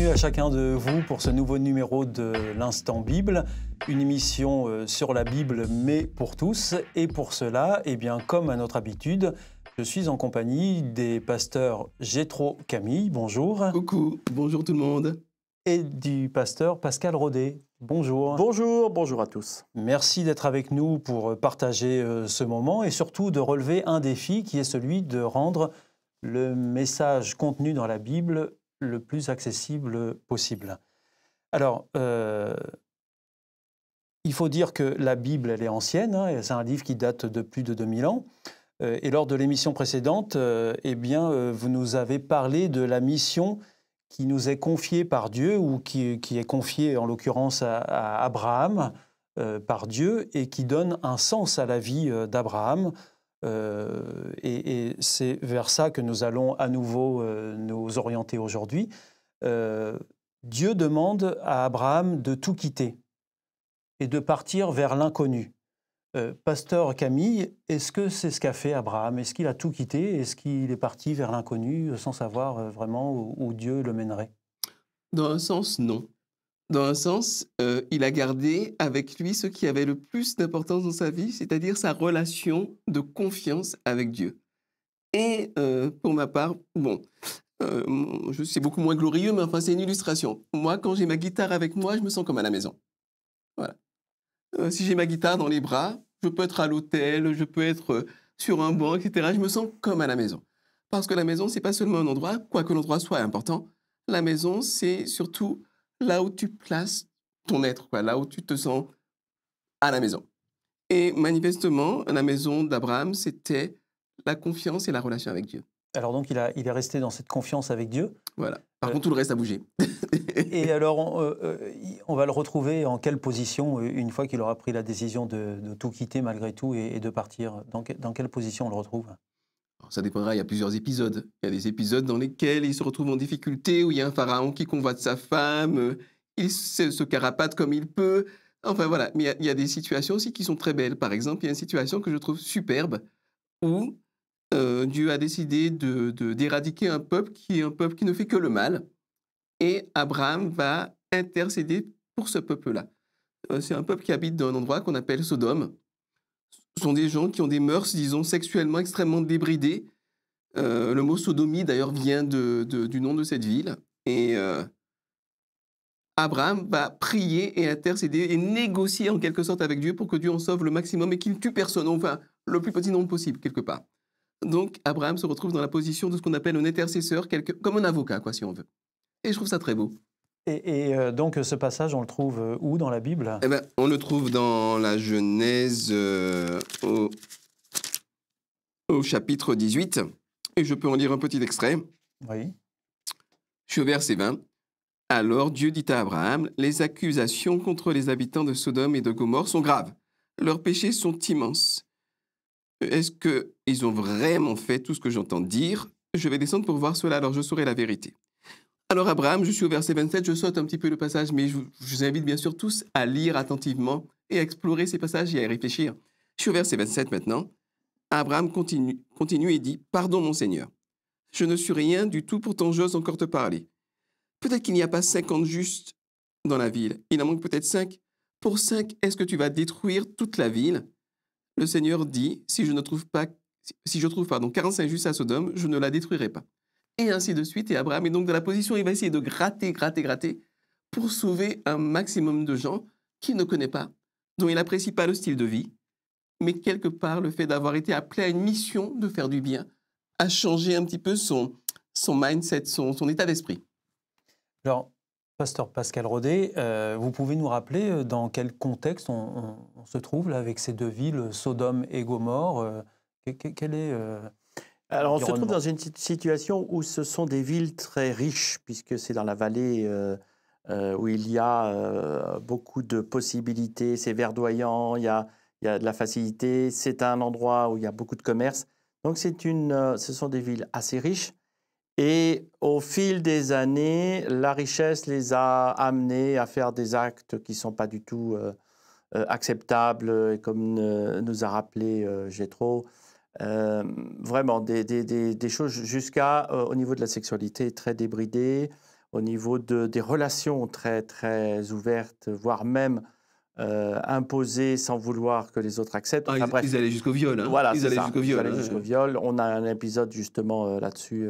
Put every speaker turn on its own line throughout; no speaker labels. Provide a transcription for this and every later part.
bienvenue à chacun de vous pour ce nouveau numéro de l'Instant Bible, une émission sur la Bible mais pour tous. Et pour cela, eh bien, comme à notre habitude, je suis en compagnie des pasteurs Jétro Camille, bonjour.
Coucou, bonjour tout le monde.
Et du pasteur Pascal Rodet, bonjour.
Bonjour, bonjour à tous.
Merci d'être avec nous pour partager ce moment et surtout de relever un défi qui est celui de rendre le message contenu dans la Bible le plus accessible possible. Alors, il faut dire que la Bible, elle est ancienne, hein, c'est un livre qui date de plus de 2000 ans. Et lors de l'émission précédente, eh bien, vous nous avez parlé de la mission qui nous est confiée par Dieu, ou qui est confiée en l'occurrence à Abraham par Dieu, et qui donne un sens à la vie d'Abraham. Et c'est vers ça que nous allons à nouveau nous orienter aujourd'hui. Dieu demande à Abraham de tout quitter et de partir vers l'inconnu. Pasteur Camille, est-ce que c'est ce qu'a fait Abraham? Est-ce qu'il a tout quitté? Est-ce qu'il est parti vers l'inconnu sans savoir vraiment où Dieu le mènerait?
Dans un sens, non. Dans un sens, il a gardé avec lui ce qui avait le plus d'importance dans sa vie, c'est-à-dire sa relation de confiance avec Dieu. Et pour ma part, bon, c'est beaucoup moins glorieux, mais enfin, c'est une illustration. Moi, quand j'ai ma guitare avec moi, je me sens comme à la maison. Voilà. Si j'ai ma guitare dans les bras, je peux être à l'hôtel, je peux être sur un banc, etc. Je me sens comme à la maison. Parce que la maison, c'est pas seulement un endroit, quoique l'endroit soit important. La maison, c'est surtout là où tu places ton être, quoi, là où tu te sens à la maison. Et manifestement, la maison d'Abraham, c'était la confiance et la relation avec Dieu.
Alors donc, il est resté dans cette confiance avec Dieu.
Voilà. Par contre, tout le reste a bougé.
Et alors, on va le retrouver en quelle position, une fois qu'il aura pris la décision de tout quitter malgré tout et de partir? Dans quelle position on le retrouve?
Alors, ça dépendra, il y a plusieurs épisodes. Il y a des épisodes dans lesquels il se retrouve en difficulté, où il y a un pharaon qui convoite sa femme, il se carapate comme il peut. Enfin voilà, mais il y a des situations aussi qui sont très belles. Par exemple, il y a une situation que je trouve superbe, où Dieu a décidé d'éradiquer un peuple qui est un peuple qui ne fait que le mal. Et Abraham va intercéder pour ce peuple-là. C'est un peuple qui habite dans un endroit qu'on appelle Sodome. Ce sont des gens qui ont des mœurs, disons, sexuellement extrêmement débridées. Le mot sodomie, d'ailleurs, vient du nom de cette ville. Et Abraham va prier et intercéder et négocier en quelque sorte avec Dieu pour que Dieu en sauve le maximum et qu'il ne tue personne, enfin, le plus petit nombre possible, quelque part. Donc, Abraham se retrouve dans la position de ce qu'on appelle un intercesseur, comme un avocat, quoi, si on veut. Et je trouve ça très beau.
Et donc, ce passage, on le trouve où dans la Bible?
Eh ben, on le trouve dans la Genèse au chapitre 18. Et je peux en lire un petit extrait.
Oui.
Je suis au verset 20. Alors Dieu dit à Abraham, les accusations contre les habitants de Sodome et de Gomorrhe sont graves. Leurs péchés sont immenses. Est-ce qu'ils ont vraiment fait tout ce que j'entends dire? Je vais descendre pour voir cela, alors je saurai la vérité. Alors Abraham, je suis au verset 27, je saute un petit peu le passage, mais je vous invite bien sûr tous à lire attentivement et à explorer ces passages et à y réfléchir. Je suis au verset 27 maintenant. Abraham continue et dit, « Pardon mon Seigneur, je ne suis rien du tout, pourtant j'ose encore te parler. Peut-être qu'il n'y a pas 50 justes dans la ville, il en manque peut-être 5. Pour 5, est-ce que tu vas détruire toute la ville ?» Le Seigneur dit, si je trouve 45 justes à Sodome, je ne la détruirai pas. Et ainsi de suite. Et Abraham est donc dans la position, il va essayer de gratter pour sauver un maximum de gens qu'il ne connaît pas, dont il n'apprécie pas le style de vie, mais quelque part le fait d'avoir été appelé à une mission de faire du bien, à changer un petit peu son mindset, son état d'esprit.
Alors, pasteur Pascal Rodet, vous pouvez nous rappeler dans quel contexte on se trouve là, avec ces deux villes, Sodome et Gomorrhe? Quel est
Alors, on se trouve dans une situation où ce sont des villes très riches, puisque c'est dans la vallée où il y a beaucoup de possibilités, c'est verdoyant, il y a de la facilité, c'est un endroit où il y a beaucoup de commerce. Donc, ce sont des villes assez riches. Et au fil des années, la richesse les a amenés à faire des actes qui ne sont pas du tout acceptables, comme nous a rappelé Jétro. Vraiment, des choses jusqu'à, au niveau de la sexualité, très débridées, au niveau des relations très, très ouvertes, voire même imposées sans vouloir que les autres acceptent.
Ah,
Enfin, bref.
ils allaient jusqu'au viol. Hein.
Voilà,
ils allaient
ça.
jusqu'au
Ils
viol.
allaient jusqu'au viol. On a un épisode justement là-dessus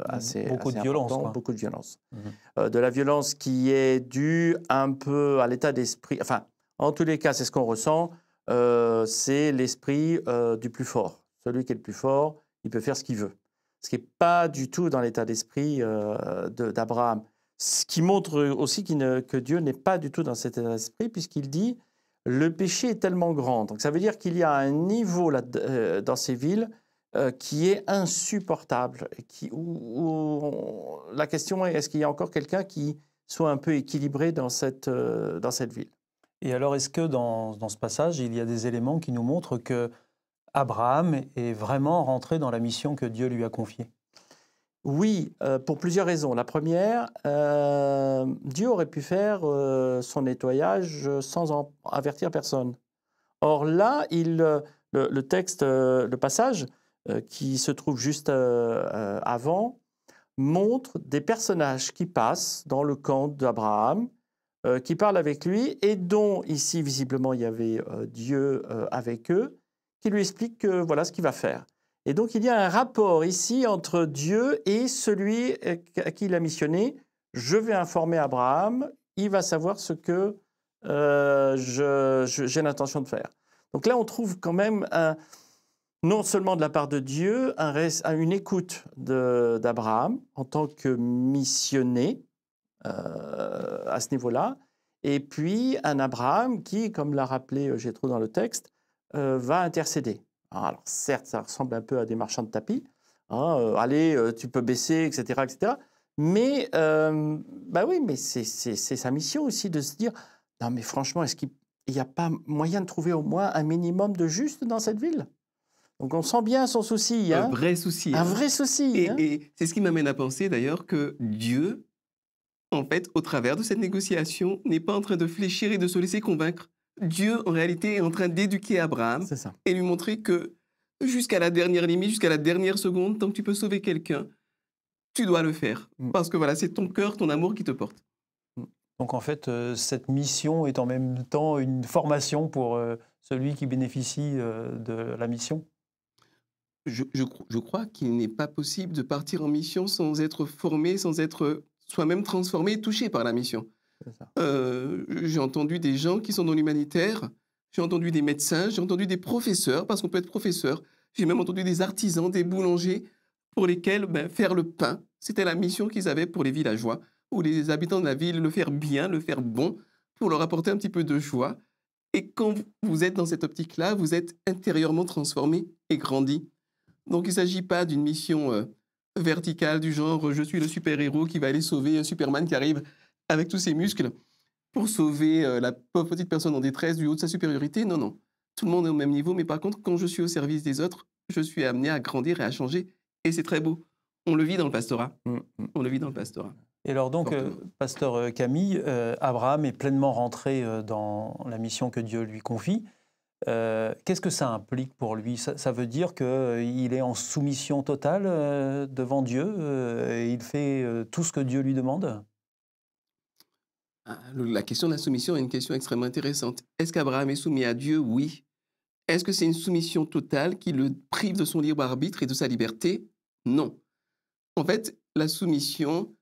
assez
Beaucoup de
assez
violence,
important.
quoi.
Beaucoup de violence.
Mhm.
De la violence qui est due un peu à l'état d'esprit. Enfin, en tous les cas, c'est ce qu'on ressent. C'est l'esprit du plus fort. Celui qui est le plus fort, il peut faire ce qu'il veut. Ce qui n'est pas du tout dans l'état d'esprit d'Abraham. Ce qui montre aussi que Dieu n'est pas du tout dans cet état d'esprit, puisqu'il dit le péché est tellement grand. Donc ça veut dire qu'il y a un niveau là, dans ces villes qui est insupportable. Où la question est, est-ce qu'il y a encore quelqu'un qui soit un peu équilibré dans cette ville?
Et alors, est-ce que dans ce passage, il y a des éléments qui nous montrent que Abraham est vraiment rentré dans la mission que Dieu lui a confiée?
Oui, pour plusieurs raisons. La première, Dieu aurait pu faire son nettoyage sans avertir personne. Or là, le texte, le passage qui se trouve juste avant, montre des personnages qui passent dans le camp d'Abraham, qui parlent avec lui et dont ici, visiblement, il y avait Dieu avec eux, qui lui explique voilà ce qu'il va faire. Et donc, il y a un rapport ici entre Dieu et celui à qui il a missionné. Je vais informer Abraham, il va savoir ce que j'ai l'intention de faire. Donc là, on trouve quand même, non seulement de la part de Dieu, une écoute d'Abraham en tant que missionné à ce niveau-là, et puis un Abraham qui, comme l'a rappelé Jétro dans le texte, va intercéder. Alors certes, ça ressemble un peu à des marchands de tapis. Hein, allez, tu peux baisser, etc., etc. Mais bah oui, mais c'est sa mission aussi de se dire non, mais franchement, est-ce qu'il n'y a pas moyen de trouver au moins un minimum de juste dans cette ville? Donc on sent bien son souci. Hein,
un vrai souci.
Un vrai souci.
Et c'est ce qui m'amène à penser d'ailleurs que Dieu, en fait, au travers de cette négociation, n'est pas en train de fléchir et de se laisser convaincre. Dieu, en réalité, est en train d'éduquer Abraham et lui montrer que jusqu'à la dernière limite, jusqu'à la dernière seconde, tant que tu peux sauver quelqu'un, tu dois le faire. Parce que voilà, c'est ton cœur, ton amour qui te porte.
Donc en fait, cette mission est en même temps une formation pour celui qui bénéficie de la mission.
Je crois qu'il n'est pas possible de partir en mission sans être formé, sans être soi-même transformé et touché par la mission. J'ai entendu des gens qui sont dans l'humanitaire, j'ai entendu des médecins, j'ai entendu des professeurs, parce qu'on peut être professeur, j'ai même entendu des artisans, des boulangers, pour lesquels faire le pain, c'était la mission qu'ils avaient pour les villageois, ou les habitants de la ville, le faire bien, le faire bon, pour leur apporter un petit peu de joie. Et quand vous êtes dans cette optique-là, vous êtes intérieurement transformé et grandi. Donc il ne s'agit pas d'une mission verticale du genre « je suis le super-héros qui va aller sauver un Superman qui arrive avec tous ses muscles pour sauver la pauvre petite personne en détresse du haut de sa supériorité ». Non, non. Tout le monde est au même niveau, mais par contre, quand je suis au service des autres, je suis amené à grandir et à changer. Et c'est très beau. On le vit dans le pastorat. On le vit dans le pastorat.
Et alors donc, pasteur Camille, Abraham est pleinement rentré dans la mission que Dieu lui confie. Qu'est-ce que ça implique pour lui? Ça veut dire qu'il est en soumission totale devant Dieu et il fait tout ce que Dieu lui demande?
La question de la soumission est une question extrêmement intéressante. Est-ce qu'Abraham est soumis à Dieu? Oui. Est-ce que c'est une soumission totale qui le prive de son libre arbitre et de sa liberté? Non. En fait, la soumission,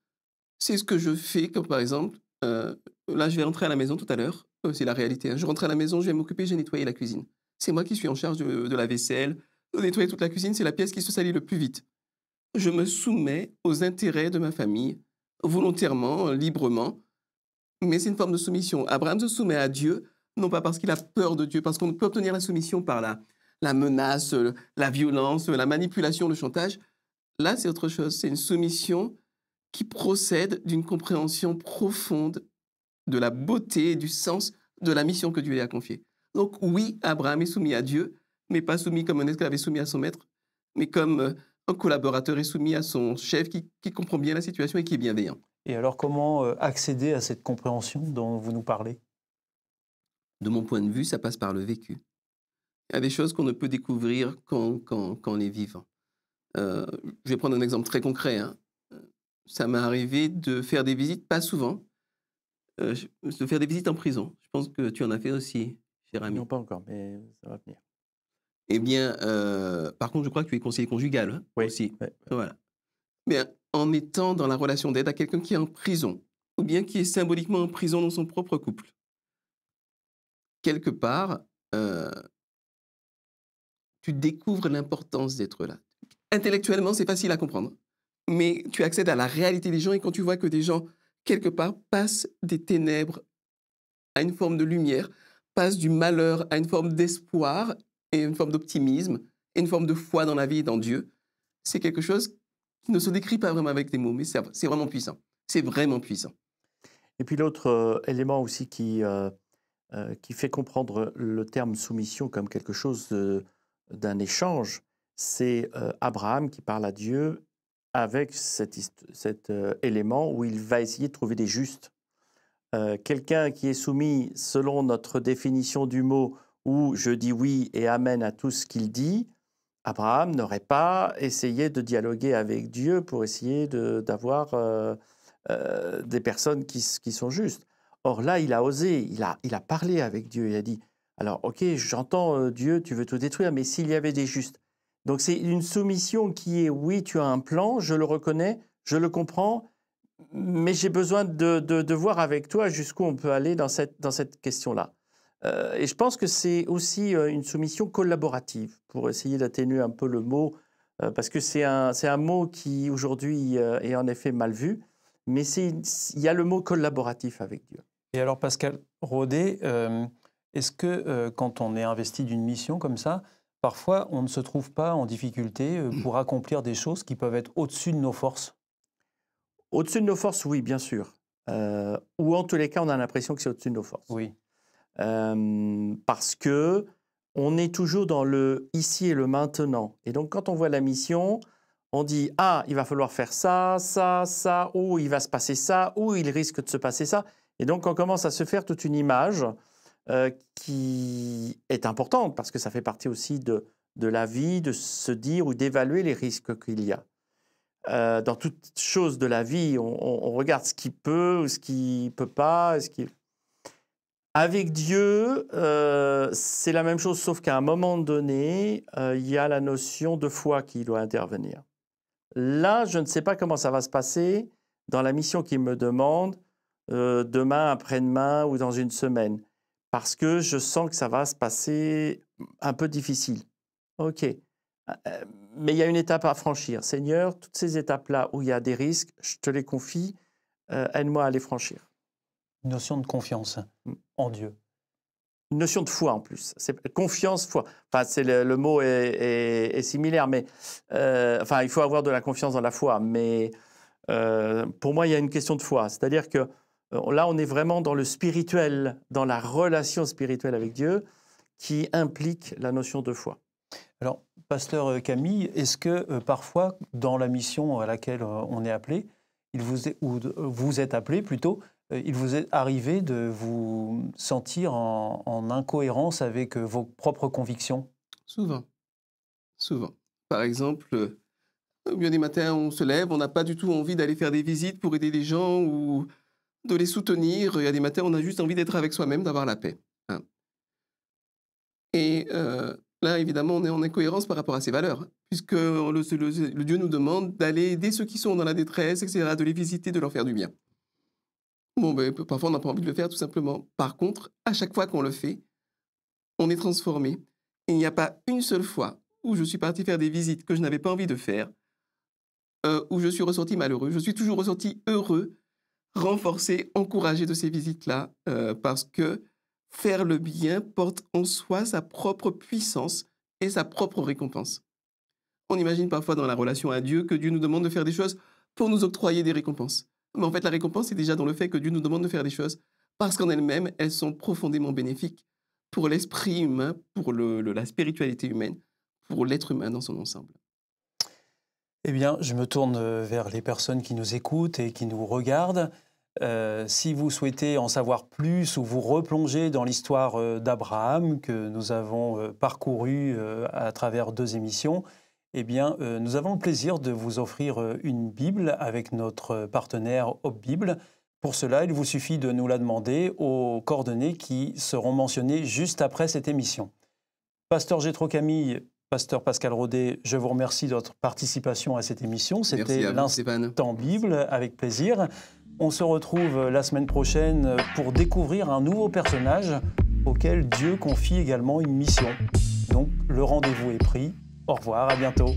c'est ce que je fais, comme par exemple, là je vais rentrer à la maison tout à l'heure, c'est la réalité, hein. Je rentre à la maison, je vais m'occuper, j'ai nettoyé la cuisine. C'est moi qui suis en charge de la vaisselle, de nettoyer toute la cuisine, c'est la pièce qui se salit le plus vite. Je me soumets aux intérêts de ma famille, volontairement, librement, mais c'est une forme de soumission. Abraham se soumet à Dieu, non pas parce qu'il a peur de Dieu, parce qu'on peut obtenir la soumission par la menace, la violence, la manipulation, le chantage. Là, c'est autre chose, c'est une soumission qui procède d'une compréhension profonde de la beauté et du sens de la mission que Dieu lui a confiée. Donc oui, Abraham est soumis à Dieu, mais pas soumis comme un esclave est soumis à son maître, mais comme un collaborateur est soumis à son chef qui comprend bien la situation et qui est bienveillant.
Et alors comment accéder à cette compréhension dont vous nous parlez?
De mon point de vue, ça passe par le vécu. Il y a des choses qu'on ne peut découvrir qu'en les vivant. Je vais prendre un exemple très concret. Hein. Ça m'est arrivé de faire des visites, pas souvent, de faire des visites en prison. Je pense que tu en as fait aussi, cher ami.
Non, pas encore, mais ça va venir.
Eh bien, par contre, je crois que tu es conseiller conjugal, hein,
Oui,
aussi.
oui.
Voilà. Mais en étant dans la relation d'aide à quelqu'un qui est en prison, ou bien qui est symboliquement en prison dans son propre couple, quelque part, heu, tu découvres l'importance d'être là. Intellectuellement, c'est facile à comprendre, mais tu accèdes à la réalité des gens et quand tu vois que des gens, quelque part, passent des ténèbres à une forme de lumière, passent du malheur à une forme d'espoir et une forme d'optimisme et une forme de foi dans la vie et dans Dieu, c'est quelque chose qui ne se décrit pas vraiment avec des mots, mais c'est vraiment puissant. C'est vraiment puissant.
Et puis l'autre élément aussi qui fait comprendre le terme soumission comme quelque chose d'un échange, c'est Abraham qui parle à Dieu avec cet élément où il va essayer de trouver des justes. Quelqu'un qui est soumis selon notre définition du mot, où je dis oui et amen à tout ce qu'il dit, Abraham n'aurait pas essayé de dialoguer avec Dieu pour essayer d'avoir des personnes qui sont justes. Or là, il a osé, il a parlé avec Dieu, il a dit, alors ok, j'entends Dieu, tu veux tout détruire, mais s'il y avait des justes. Donc c'est une soumission qui est, oui, tu as un plan, je le reconnais, je le comprends, mais j'ai besoin de voir avec toi jusqu'où on peut aller dans cette question-là. Et je pense que c'est aussi une soumission collaborative, pour essayer d'atténuer un peu le mot, parce que c'est un mot qui aujourd'hui est en effet mal vu, mais il y a le mot collaboratif avec Dieu.
Et alors Pascal Rodet, est-ce que quand on est investi d'une mission comme ça, parfois on ne se trouve pas en difficulté pour accomplir des choses qui peuvent être au-dessus de nos forces?
Au-dessus de nos forces, oui, bien sûr. Ou en tous les cas, on a l'impression que c'est au-dessus de nos forces.
Oui.
Parce que on est toujours dans le ici et le maintenant. Et donc, quand on voit la mission, on dit « Ah, il va falloir faire ça, ça, ça, ou il va se passer ça, ou il risque de se passer ça. » Et donc, on commence à se faire toute une image qui est importante, parce que ça fait partie aussi de la vie, de se dire ou d'évaluer les risques qu'il y a. Dans toute chose de la vie, on regarde ce qui peut ou ce qui ne peut pas. Avec Dieu, c'est la même chose, sauf qu'à un moment donné, il y a la notion de foi qui doit intervenir. Là, je ne sais pas comment ça va se passer dans la mission qu'il me demande, demain, après-demain ou dans une semaine, parce que je sens que ça va se passer un peu difficile. OK. Mais il y a une étape à franchir. Seigneur, toutes ces étapes-là où il y a des risques, je te les confie, aide-moi à les franchir.
Une notion de confiance en Dieu.
Une notion de foi en plus. C'est confiance, foi. Enfin, le mot est similaire, mais il faut avoir de la confiance dans la foi. Mais pour moi, il y a une question de foi. C'est-à-dire que là, on est vraiment dans le spirituel, dans la relation spirituelle avec Dieu, qui implique la notion de foi.
Alors, pasteur Camille, est-ce que parfois, dans la mission à laquelle on est appelé, vous êtes appelé plutôt, il vous est arrivé de vous sentir en incohérence avec vos propres convictions?
Souvent, souvent. Par exemple, bien des matins, on se lève, on n'a pas du tout envie d'aller faire des visites pour aider les gens ou de les soutenir. Il y a des matins, on a juste envie d'être avec soi-même, d'avoir la paix. Hein. Et là, évidemment, on est en incohérence par rapport à ses valeurs, puisque le Dieu nous demande d'aller aider ceux qui sont dans la détresse, etc., de les visiter, de leur faire du bien. Bon, parfois, on n'a pas envie de le faire, tout simplement. Par contre, à chaque fois qu'on le fait, on est transformé. Et il n'y a pas une seule fois où je suis parti faire des visites que je n'avais pas envie de faire, où je suis ressorti malheureux. Je suis toujours ressorti heureux, renforcé, encouragé de ces visites-là, parce que faire le bien porte en soi sa propre puissance et sa propre récompense. On imagine parfois dans la relation à Dieu que Dieu nous demande de faire des choses pour nous octroyer des récompenses. Mais en fait, la récompense est déjà dans le fait que Dieu nous demande de faire des choses parce qu'en elles-mêmes, elles sont profondément bénéfiques pour l'esprit humain, pour la spiritualité humaine, pour l'être humain dans son ensemble.
Eh bien, je me tourne vers les personnes qui nous écoutent et qui nous regardent. Si vous souhaitez en savoir plus ou vous replonger dans l'histoire d'Abraham que nous avons parcourue à travers 2 émissions, eh bien, nous avons le plaisir de vous offrir une Bible avec notre partenaire Hope Bible. Pour cela, il vous suffit de nous la demander aux coordonnées qui seront mentionnées juste après cette émission. Pasteur Jétro Camille, Pasteur Pascal Rodet, je vous remercie de votre participation à cette émission. C'était l'Instant Bible, avec plaisir. On se retrouve la semaine prochaine pour découvrir un nouveau personnage auquel Dieu confie également une mission. Donc, le rendez-vous est pris. Au revoir, à bientôt.